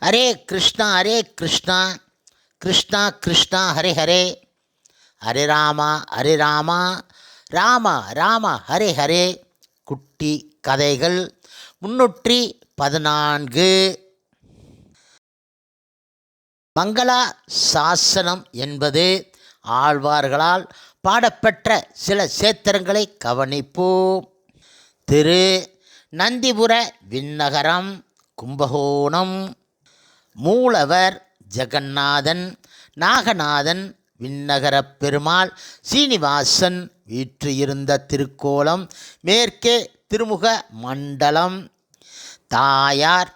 ஹரே கிருஷ்ணா ஹரே கிருஷ்ணா கிருஷ்ணா கிருஷ்ணா ஹரே ஹரே, ஹரே ராமா ஹரே ராமா ராம ராம ஹரே ஹரே. குட்டி கதைகள் 314. மங்களா சாசனம் என்பது ஆழ்வார்களால் பாடப்பெற்ற சில சேத்திரங்களை கவனிப்போம். திரு நந்திபுர விண்ணகரம் கும்பகோணம். மூலவர் ஜெகநாதன் நாகநாதன் விண்ணகரப் பெருமாள் சீனிவாசன் வீற்றிருந்த திருக்கோலம் மேற்கே திருமுக மண்டலம். தாயார்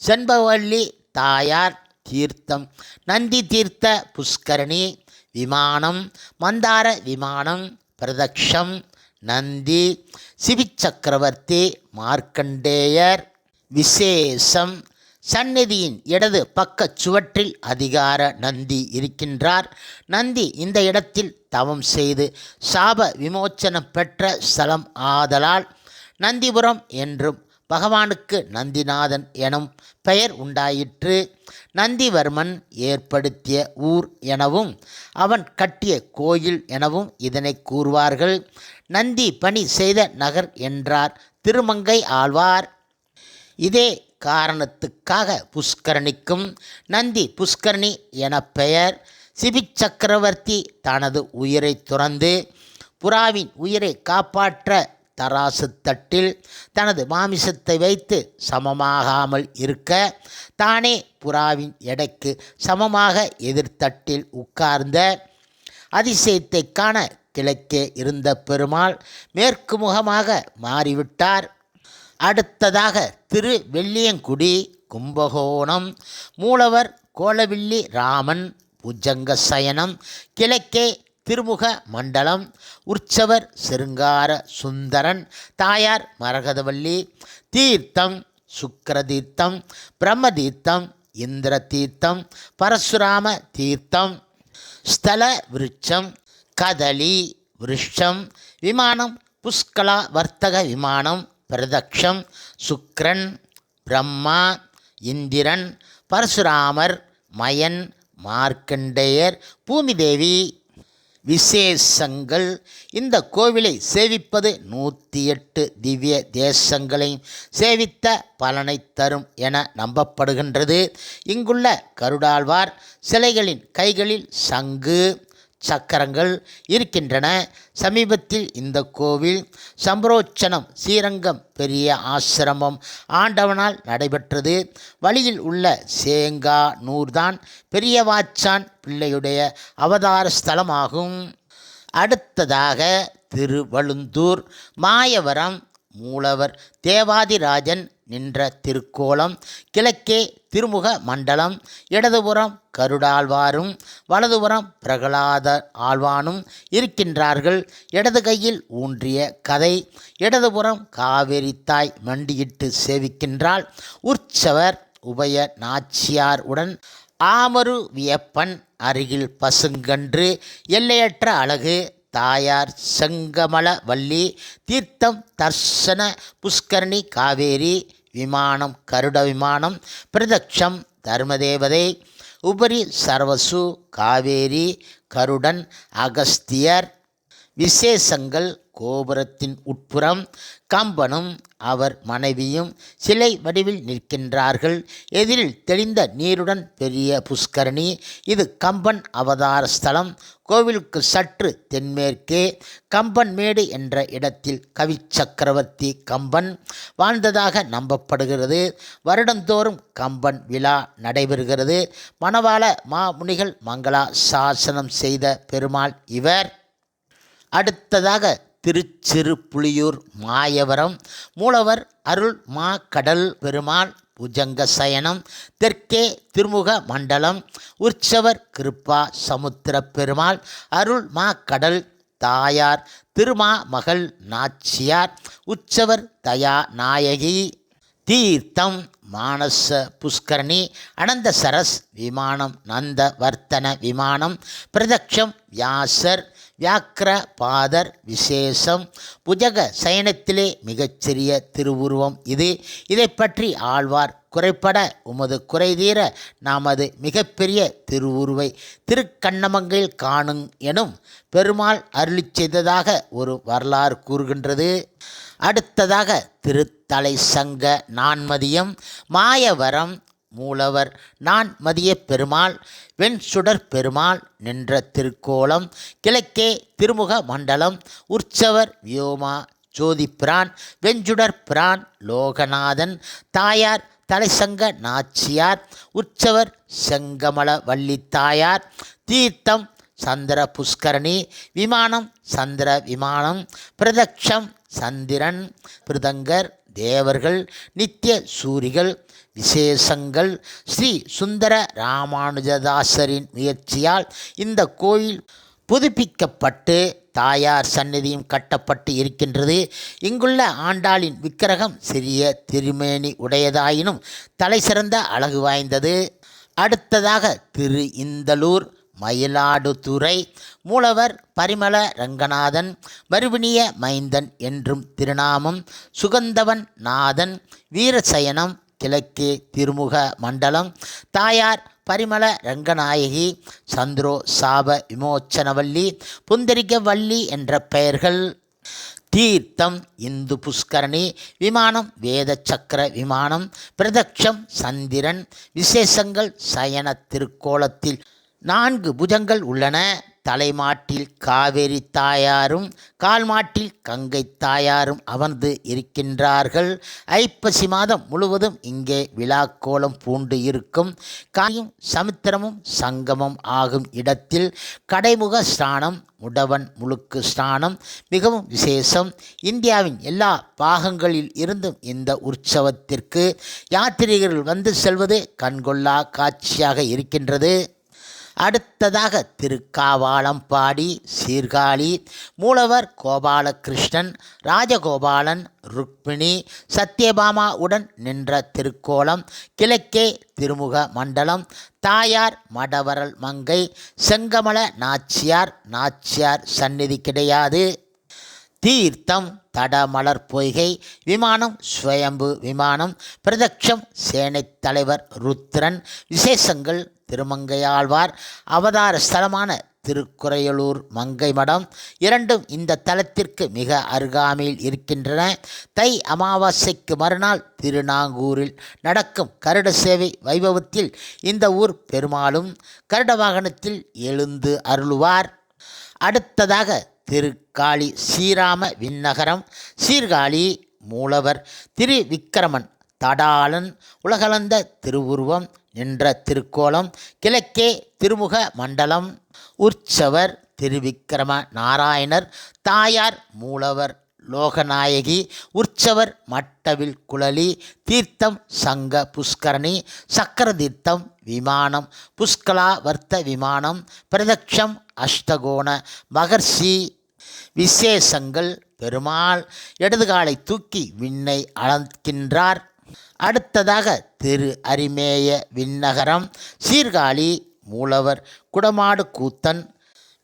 செண்பகவல்லி தாயார் தீர்த்தம் நந்தி தீர்த்த புஷ்கரணி விமானம் மந்தார விமானம் பிரதக்ஷம் நந்தி சிவிச்சக்கரவர்த்தி மார்க்கண்டேயர் விசேஷம். சந்நிதியின் இடது பக்க சுவற்றில் அதிகார நந்தி இருக்கின்றார். நந்தி இந்த இடத்தில் தவம் செய்து சாப விமோச்சனம் பெற்ற ஸ்தலம் ஆதலால் நந்திபுரம் என்றும் பகவானுக்கு நந்திநாதன் எனும் பெயர் உண்டாயிற்று. நந்திவர்மன் ஏற்படுத்திய ஊர் எனவும் அவன் கட்டிய கோயில் எனவும் இதனை கூறுவார்கள். நந்தி பணி செய்த நகர் என்றார் திருமங்கை ஆழ்வார். இதே காரணத்துக்காக புஷ்கரணிக்கும் நந்தி புஷ்கரணி என பெயர். சிபிச்சக்கரவர்த்தி தனது உயிரை துறந்து புறாவின் உயிரை காப்பாற்ற தராசு தட்டில் தனது மாமிசத்தை வைத்து சமமாகாமல் இருக்க தானே புறாவின் எடைக்கு சமமாக எதிர்த்தட்டில் உட்கார்ந்த அதிசயத்தை காண கிழக்கே இருந்த பெருமாள் மேற்கு முகமாக மாறிவிட்டார். அடுத்ததாக திரு வெள்ளியங்குடி கும்பகோணம். மூலவர் கோலவில்லி ராமன் புஜங்க சயனம் கிழக்கே திருமுக மண்டலம். உற்சவர் சிருங்கார சுந்தரன் தாயார் மரகதவல்லி. தீர்த்தம் சுக்கரதீர்த்தம் பிரம்மதீர்த்தம் இந்திர தீர்த்தம் பரசுராம தீர்த்தம். ஸ்தல விருட்சம் கதலி விருட்சம். விமானம் புஷ்கலா வர்த்தக விமானம். பிரதக்ஷம் சுக்ரன் பிரம்மா இந்திரன் பரசுராமர் மயன் மார்க்கண்டேயர் பூமிதேவி. விசேஷங்கள். இந்த கோவிலை சேவிப்பது 108 திவ்ய தேசங்களையும் சேவித்த பலனை தரும் என நம்பப்படுகின்றது. இங்குள்ள கருடாழ்வார் சிலைகளின் கைகளில் சங்கு சக்கரங்கள் இருக்கின்றன. சமீபத்தில் இந்த கோவில் சம்பரோச்சனம் ஸ்ரீரங்கம் பெரிய ஆசிரமம் ஆண்டவனால் நடைபெற்றது. வழியில் உள்ள சேங்கானூர்தான் பெரியவாச்சான் பிள்ளையுடைய அவதார ஸ்தலமாகும். அடுத்ததாக திருவழுந்தூர் மாயவரம். மூலவர் தேவாதிராஜன் நின்ற திருக்கோலம் கிழக்கே திருமுக மண்டலம். இடதுபுறம் கருடாழ்வாரும் வலதுபுறம் பிரகலாத ஆழ்வானும் இருக்கின்றார்கள். இடது கையில் ஊன்றிய கதை. இடதுபுறம் காவேரி தாய் மண்டியிட்டு சேவிக்கின்றாள். உற்சவர் உபய நாச்சியார் உடன் ஆமரு வியப்பன் அருகில் பசுங்கன்று எல்லையற்ற அழகு. தாயார் செங்கமல வள்ளி. தீர்த்தம் தர்சன புஷ்கரணி காவேரி. விமானம் கருட விமானம். பிரதக்ஷம் தர்மதேவதை. உபரி சர்வசு காவேரி கருடன் அகஸ்தியர். விசேஷங்கள். கோபுரத்தின் உட்புறம் கம்பனும் அவர் மனைவியும் சிலை வடிவில் நிற்கின்றார்கள். எதிரில் தெளிந்த நீருடன் பெரிய புஷ்கரணி. இது கம்பன் அவதார ஸ்தலம். கோவிலுக்கு சற்று தென்மேற்கே கம்பன் மேடு என்ற இடத்தில் கவி சக்கரவர்த்தி கம்பன் வாழ்ந்ததாக நம்பப்படுகிறது. வருடந்தோறும் கம்பன் விழா நடைபெறுகிறது. மணவாள மாமுனிகள் மங்களா சாசனம் செய்த பெருமாள் இவர். அடுத்ததாக திருச்சிறுப்புலியூர் மாயவரம். மூலவர் அருள் மா கடல் பெருமாள் புஜங்க சயனம் தெற்கே திருமுக மண்டலம். உற்சவர் கிருப்பா சமுத்திர பெருமாள் அருள் மா கடல். தாயார் திருமா மகள் நாச்சியார். உற்சவர் தயா நாயகி. தீர்த்தம் மானச புஷ்கரணி. அனந்த சரஸ் விமானம் நந்த வர்த்தன விமானம். பிரதக்ஷம் வியாசர் வியாக்கிர பாதர். விசேஷம் புஜக சயனத்திலே மிகச்சிறிய திருவுருவம் இது. இதை பற்றி ஆழ்வார் குறைப்பட உமது குறைதீர நமது மிகப்பெரிய திருவுருவை திருக்கண்ணமங்கையில் காணுங் எனும் பெருமாள் அருளிச் செய்ததாக ஒரு வரலாறு கூறுகின்றது. அடுத்ததாக திருத்தலை சங்க நான்மதியம் மாயவரம் மூலவர் நான்மதிய பெருமாள் வெண்சுடர் பெருமாள் நின்ற திருக்கோலம் கிழக்கே திருமுக மண்டலம் உற்சவர் வியோமா ஜோதிப்பிரான் வெஞ்சுடர் பிரான் லோகநாதன் தாயார் தலைசங்க நாச்சியார் உற்சவர் செங்கமல வள்ளி தாயார் தீர்த்தம் சந்திர புஷ்கரணி விமானம் சந்திர விமானம் பிரதக்ஷம் சந்திரன் பிருதங்கர் தேவர்கள் நித்திய சூரிகள் விசேஷங்கள். ஸ்ரீ சுந்தர ராமானுஜதாசரின் முயற்சியால் இந்த கோயில் புதுப்பிக்கப்பட்டு தாயார் சந்நிதியும் கட்டப்பட்டு இருக்கின்றது. இங்குள்ள ஆண்டாளின் விக்கிரகம் சிறிய திருமேனி உடையதாயினும் தலை சிறந்த அழகு வாய்ந்தது. அடுத்ததாக திரு இந்தலூர் மயிலாடுதுறை மூலவர் பரிமள ரங்கநாதன் மறுவினிய மைந்தன் என்றும் திருநாமம் சுகந்தவன் நாதன் வீரசயனம் கிழக்கே திருமுக மண்டலம் தாயார் பரிமள ரங்கநாயகி சந்திரோ சாப விமோச்சனவல்லி புந்தரிகவல்லி என்ற பெயர்கள். தீர்த்தம் இந்து புஷ்கரணி விமானம் வேத சக்கர விமானம் பிரதக்ஷம் சந்திரன் விசேஷங்கள் சயன திருக்கோலத்தில் 4 புஜங்கள் உள்ளன. தலைமாட்டில் காவேரி தாயாரும் கால்மாட்டில் கங்கை தாயாரும் அமர்ந்து இருக்கின்றார்கள். ஐப்பசி மாதம் முழுவதும் இங்கே விழாக்கோலம் பூண்டு இருக்கும். காயும் சமுத்திரமும் சங்கமம் ஆகும் இடத்தில் கடைமுக ஸ்நானம் முடவன் முழுக்கு ஸ்நானம் மிகவும் விசேஷம். இந்தியாவின் எல்லா பாகங்களில் இருந்தும் இந்த உற்சவத்திற்கு யாத்திரிகர்கள் வந்து செல்வது கண்கொள்ளா காட்சியாக இருக்கின்றது. அடுத்ததாக திருக்காவாளம்பாடி சீர்காழி மூலவர் கோபாலகிருஷ்ணன் ராஜகோபாலன் ருக்மிணி சத்யபாமா உடன் நின்ற திருக்கோலம் கிழக்கே திருமுக மண்டலம் தாயார் மடவரல் மங்கை செங்கமல நாச்சியார் சந்நிதி கிடையாது. தீர்த்தம் தடமலர் பொய்கை விமானம் ஸ்வயம்பு விமானம் பிரதக்ஷம் சேனைத் தலைவர் ருத்ரன் விசேஷங்கள் திருமங்கையாழ்வார் அவதார ஸ்தலமான திருக்குறையலூர் மங்கை மடம் இரண்டும் இந்த தலத்திற்கு மிக அருகாமையில் இருக்கின்றன. தை அமாவாசைக்கு மறுநாள் திருநாங்கூரில் நடக்கும் கருட சேவை வைபவத்தில் இந்த ஊர் பெருமாளும் கருட வாகனத்தில் எழுந்து அருளுவார். அடுத்ததாக திருக்காளி ஸ்ரீராம விண்ணகரம் சீர்காழி மூலவர் திருவிக்கிரமன் தடாலன் உலகளந்த திருவுருவம் நின்ற திருக்கோலம் கிழக்கே திருமுக மண்டலம் உற்சவர் திருவிக்கிரம நாராயணர் தாயார் மூலவர் லோகநாயகி உற்சவர் மட்டவில் குழலி தீர்த்தம் சங்க புஷ்கரணி சக்கர தீர்த்தம் விமானம் புஷ்கலாவர்த்த விமானம் பிரதக்ஷம் அஷ்டகோண மகர்ஷி விசேஷங்கள் பெருமாள் இடதுகாலை தூக்கி விண்ணை அளக்கின்றார். அடுத்ததாக திரு அரிமேய விண்ணகரம் சீர்காழி மூலவர் குடமாடு கூத்தன்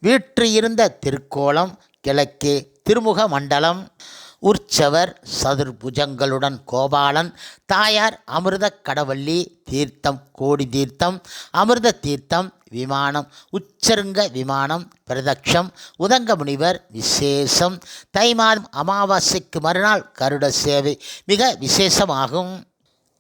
வீற்றிருந்த திருக்கோலம் கிழக்கே திருமுக மண்டலம் உற்சவர் சதுர்புஜங்களுடன் கோபாலன் தாயார் அமிர்த கடவள்ளி தீர்த்தம் கோடி தீர்த்தம் அமிர்த தீர்த்தம் விமானம் உச்சருங்க விமானம் பிரதக்ஷம் உதங்க முனிவர் விசேஷம். தை மாதம் அமாவாசைக்கு மறுநாள் கருட சேவை மிக விசேஷமாகும்.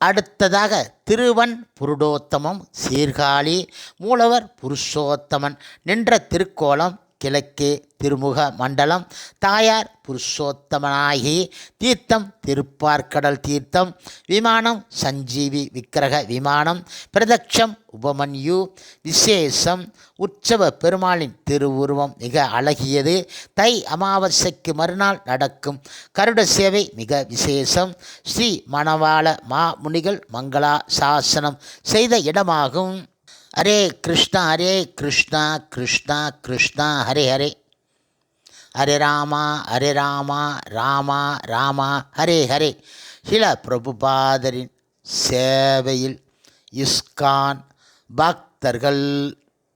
அடுத்ததாக திருவன் புருடோத்தமம் சீர்காழி மூலவர் புருஷோத்தமன் நின்ற திருக்கோலம் கிழக்கே திருமுக மண்டலம் தாயார் புருஷோத்தமனாகி தீர்த்தம் திருப்பார்கடல் தீர்த்தம் விமானம் சஞ்சீவி விக்கிரக விமானம் பிரதக்ஷம் உபமன்யு விசேஷம். உற்சவ பெருமாளின் திருவுருவம் மிக அழகியது. தை அமாவாசைக்கு மறுநாள் நடக்கும் கருட சேவை மிக விசேஷம். ஸ்ரீ மணவாள மாமுனிகள் மங்களா சாசனம் செய்த இடமாகும். ஹரே கிருஷ்ணா கிருஷ்ணா கிருஷ்ணா ஹரே ஹரே ஹரே ராமா ராமா ராமா ஹரே ஹரே. சில பிரபுபாதரின் சேவையில் இஸ்கான் பக்தர்கள்